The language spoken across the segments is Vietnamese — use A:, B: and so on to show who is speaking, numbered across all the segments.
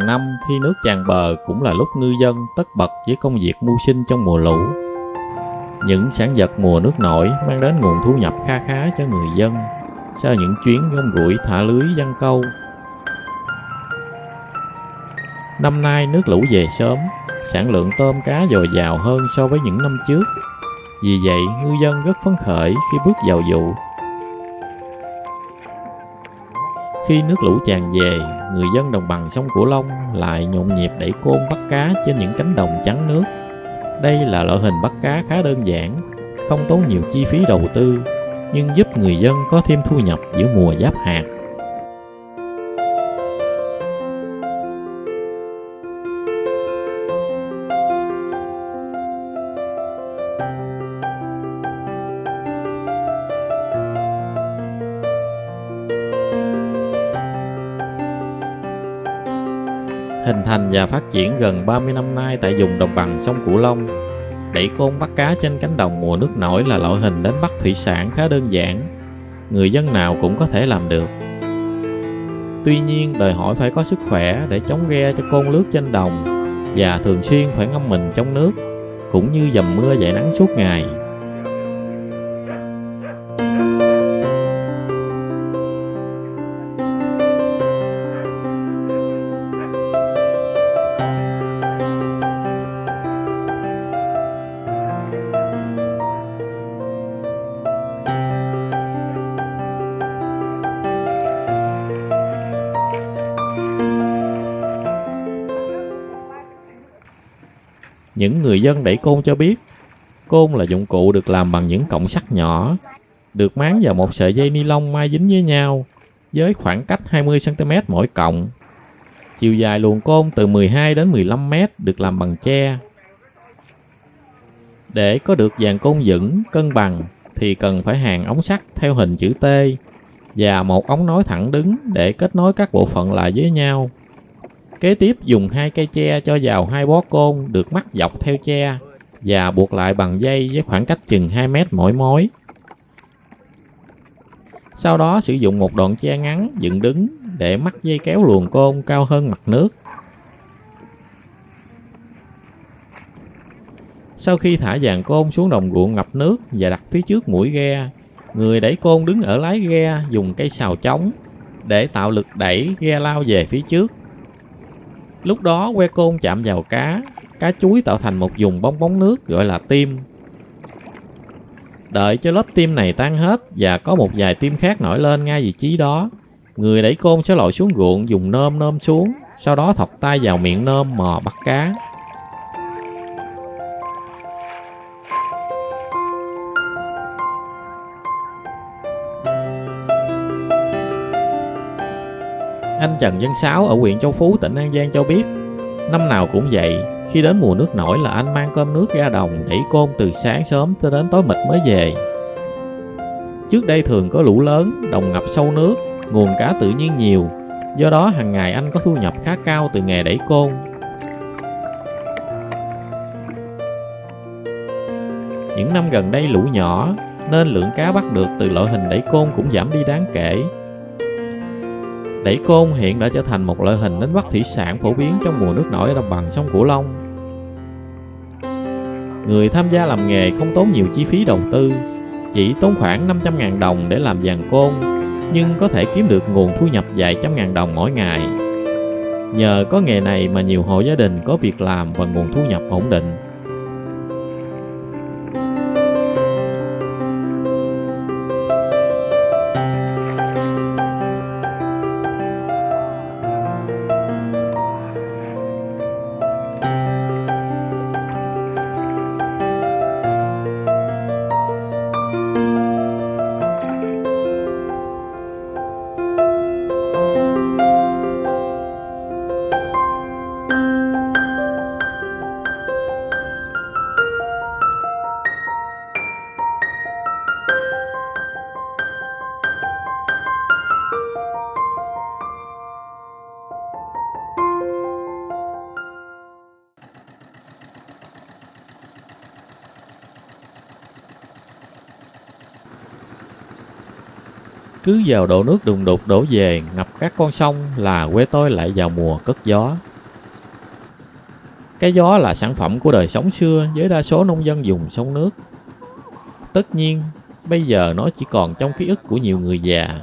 A: Hàng năm khi nước tràn bờ cũng là lúc ngư dân tất bật với công việc mưu sinh trong mùa lũ. Những sản vật mùa nước nổi mang đến nguồn thu nhập kha khá cho người dân sau những chuyến gom gủi thả lưới giăng câu. Năm nay nước lũ về sớm, sản lượng tôm cá dồi dào hơn so với những năm trước. Vì vậy, ngư dân rất phấn khởi khi bước vào vụ. Khi nước lũ tràn về, người dân đồng bằng sông Cửu Long lại nhộn nhịp đẩy côn bắt cá trên những cánh đồng trắng nước. Đây là loại hình bắt cá khá đơn giản, không tốn nhiều chi phí đầu tư, nhưng giúp người dân có thêm thu nhập giữa mùa giáp hạt. Hình thành và phát triển gần 30 năm nay tại vùng đồng bằng sông Cửu Long, đẩy côn bắt cá trên cánh đồng mùa nước nổi là loại hình đánh bắt thủy sản khá đơn giản. Người dân nào cũng có thể làm được. Tuy nhiên, đòi hỏi phải có sức khỏe để chống ghe cho côn lướt trên đồng và thường xuyên phải ngâm mình trong nước, cũng như dầm mưa dãi nắng suốt ngày. Những người dân đẩy côn cho biết, côn là dụng cụ được làm bằng những cọng sắt nhỏ, được máng vào một sợi dây ni lông mai dính với nhau, với khoảng cách 20 cm mỗi cọng. Chiều dài luồn côn từ 12 đến 15 m được làm bằng tre. Để có được dàn côn vững, cân bằng thì cần phải hàn ống sắt theo hình chữ T và một ống nối thẳng đứng để kết nối các bộ phận lại với nhau. Kế tiếp dùng 2 cây tre cho vào 2 bó côn được mắc dọc theo tre và buộc lại bằng dây với khoảng cách chừng 2 m mỗi mối. Sau đó sử dụng một đoạn tre ngắn dựng đứng để mắc dây kéo luồn côn cao hơn mặt nước. Sau khi thả dàn côn xuống đồng ruộng ngập nước và đặt phía trước mũi ghe, người đẩy côn đứng ở lái ghe dùng cây sào chống để tạo lực đẩy ghe lao về phía trước. Lúc đó que côn chạm vào cá chuối tạo thành một vùng bong bóng nước gọi là tim. Đợi cho lớp tim này tan hết và có một vài tim khác nổi lên ngay vị trí đó, người đẩy côn sẽ lội xuống ruộng dùng nôm xuống, sau đó thọc tay vào miệng nôm mò bắt cá. Anh Trần Văn Sáu ở huyện Châu Phú, tỉnh An Giang cho biết, năm nào cũng vậy, khi đến mùa nước nổi là anh mang cơm nước ra đồng đẩy côn từ sáng sớm tới đến tối mịt mới về. Trước đây thường có lũ lớn, đồng ngập sâu nước, nguồn cá tự nhiên nhiều, do đó hàng ngày anh có thu nhập khá cao từ nghề đẩy côn. Những năm gần đây lũ nhỏ nên lượng cá bắt được từ loại hình đẩy côn cũng giảm đi đáng kể. Đẩy côn hiện đã trở thành một loại hình đánh bắt thủy sản phổ biến trong mùa nước nổi ở đồng bằng sông Cửu Long. Người tham gia làm nghề không tốn nhiều chi phí đầu tư, chỉ tốn khoảng 500.000 đồng để làm dàn côn, nhưng có thể kiếm được nguồn thu nhập vài trăm ngàn đồng mỗi ngày. Nhờ có nghề này mà nhiều hộ gia đình có việc làm và nguồn thu nhập ổn định. Cứ vào độ nước đùng đục đổ về ngập các con sông là quê tôi lại vào mùa cất gió. Cái gió là sản phẩm của đời sống xưa với đa số nông dân dùng sông nước. Tất nhiên, bây giờ nó chỉ còn trong ký ức của nhiều người già,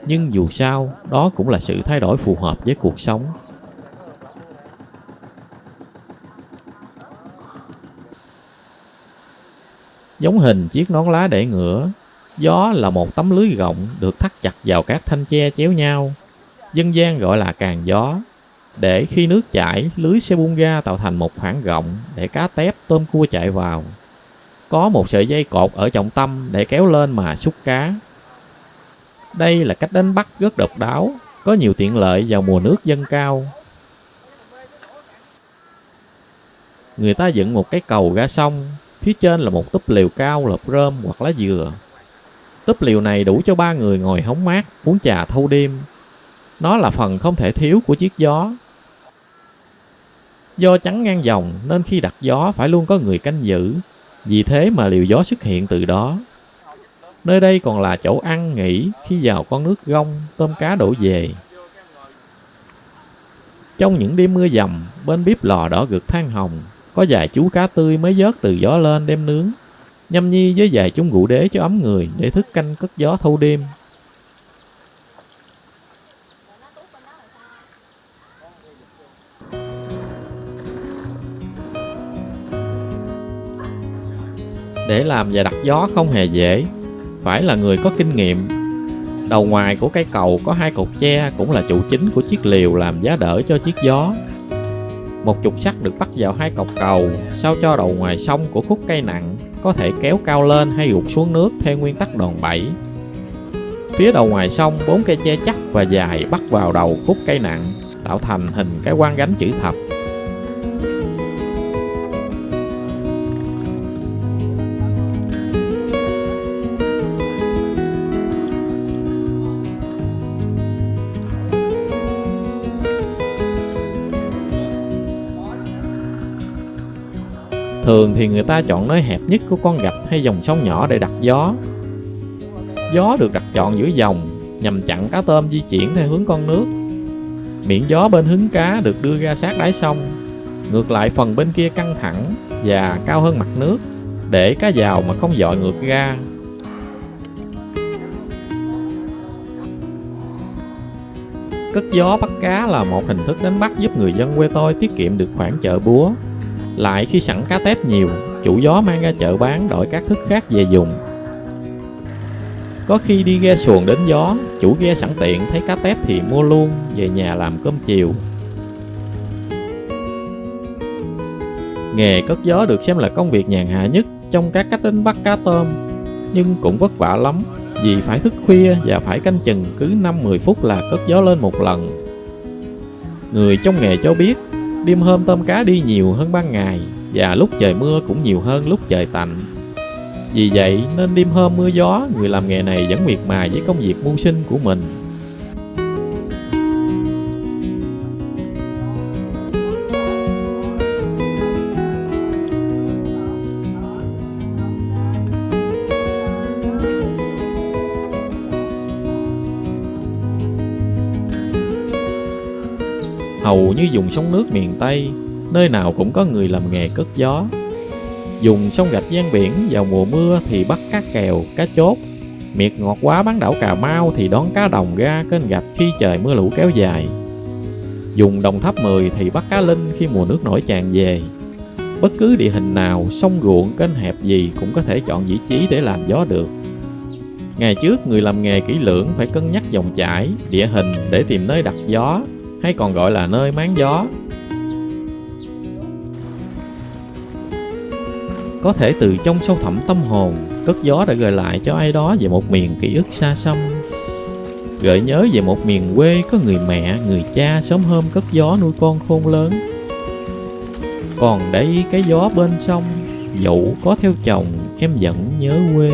A: nhưng dù sao, đó cũng là sự thay đổi phù hợp với cuộc sống. Giống hình chiếc nón lá để ngựa, gió là một tấm lưới rộng được thắt chặt vào các thanh tre chéo nhau, dân gian gọi là càng gió. Để khi nước chảy, lưới sẽ bung ra tạo thành một khoảng rộng để cá tép, tôm cua chạy vào. Có một sợi dây cột ở trọng tâm để kéo lên mà xúc cá. Đây là cách đánh bắt rất độc đáo, có nhiều tiện lợi vào mùa nước dâng cao. Người ta dựng một cái cầu ra sông, phía trên là một túp lều cao lợp rơm hoặc lá dừa. Túp lều này đủ cho 3 người ngồi hóng mát, uống trà thâu đêm. Nó là phần không thể thiếu của chiếc gió. Do chắn ngang dòng nên khi đặt gió phải luôn có người canh giữ, vì thế mà liều gió xuất hiện từ đó. Nơi đây còn là chỗ ăn nghỉ khi vào con nước gông, tôm cá đổ về. Trong những đêm mưa dầm, bên bếp lò đỏ rực than hồng, có vài chú cá tươi mới vớt từ gió lên đem nướng, nhâm nhi với vài chung rượu đế cho ấm người để thức canh cất gió thâu đêm. Để làm và đặt gió không hề dễ, phải là người có kinh nghiệm. Đầu ngoài của cây cầu có 2 cột tre cũng là trụ chính của chiếc liều làm giá đỡ cho chiếc gió. Một trục sắt được bắt vào 2 cọc cầu, sao cho đầu ngoài song của khúc cây nặng có thể kéo cao lên hay gục xuống nước theo nguyên tắc đòn bẩy. Phía đầu ngoài song 4 cây tre chắc và dài bắt vào đầu khúc cây nặng, tạo thành hình cái quan gánh chữ thập. Thường thì người ta chọn nơi hẹp nhất của con rạch hay dòng sông nhỏ để đặt gió. Gió được đặt chọn giữa dòng nhằm chặn cá tôm di chuyển theo hướng con nước. Miệng gió bên hứng cá được đưa ra sát đáy sông, ngược lại phần bên kia căng thẳng và cao hơn mặt nước để cá vào mà không dội ngược ra. Cất gió bắt cá là một hình thức đánh bắt giúp người dân quê tôi tiết kiệm được khoản chợ búa. Lại khi sẵn cá tép nhiều, chủ gió mang ra chợ bán đổi các thức khác về dùng. Có khi đi ghe xuồng đến gió, chủ ghe sẵn tiện thấy cá tép thì mua luôn, về nhà làm cơm chiều. Nghề cất gió được xem là công việc nhàn hạ nhất trong các cách đánh bắt cá tôm, nhưng cũng vất vả lắm, vì phải thức khuya và phải canh chừng cứ 5-10 phút là cất gió lên một lần. Người trong nghề cho biết, đêm hôm tôm cá đi nhiều hơn ban ngày, và lúc trời mưa cũng nhiều hơn lúc trời tạnh. Vì vậy nên đêm hôm mưa gió, người làm nghề này vẫn miệt mài với công việc mưu sinh của mình. Hầu như vùng sông nước miền Tây, nơi nào cũng có người làm nghề cất gió. Dùng sông rạch ven biển vào mùa mưa thì bắt cá kèo, cá chốt. Miệt ngọt quá bán đảo Cà Mau thì đón cá đồng ra kênh rạch khi trời mưa lũ kéo dài. Dùng Đồng Tháp 10 thì bắt cá linh khi mùa nước nổi tràn về. Bất cứ địa hình nào, sông ruộng, kênh hẹp gì cũng có thể chọn vị trí để làm gió được. Ngày trước, người làm nghề kỹ lưỡng phải cân nhắc dòng chảy, địa hình để tìm nơi đặt gió, hay còn gọi là nơi máng gió. Có thể từ trong sâu thẳm tâm hồn, cất gió đã gợi lại cho ai đó về một miền ký ức xa xăm. Gợi nhớ về một miền quê có người mẹ, người cha sớm hôm cất gió nuôi con khôn lớn. Còn đây cái gió bên sông, dẫu có theo chồng em vẫn nhớ quê.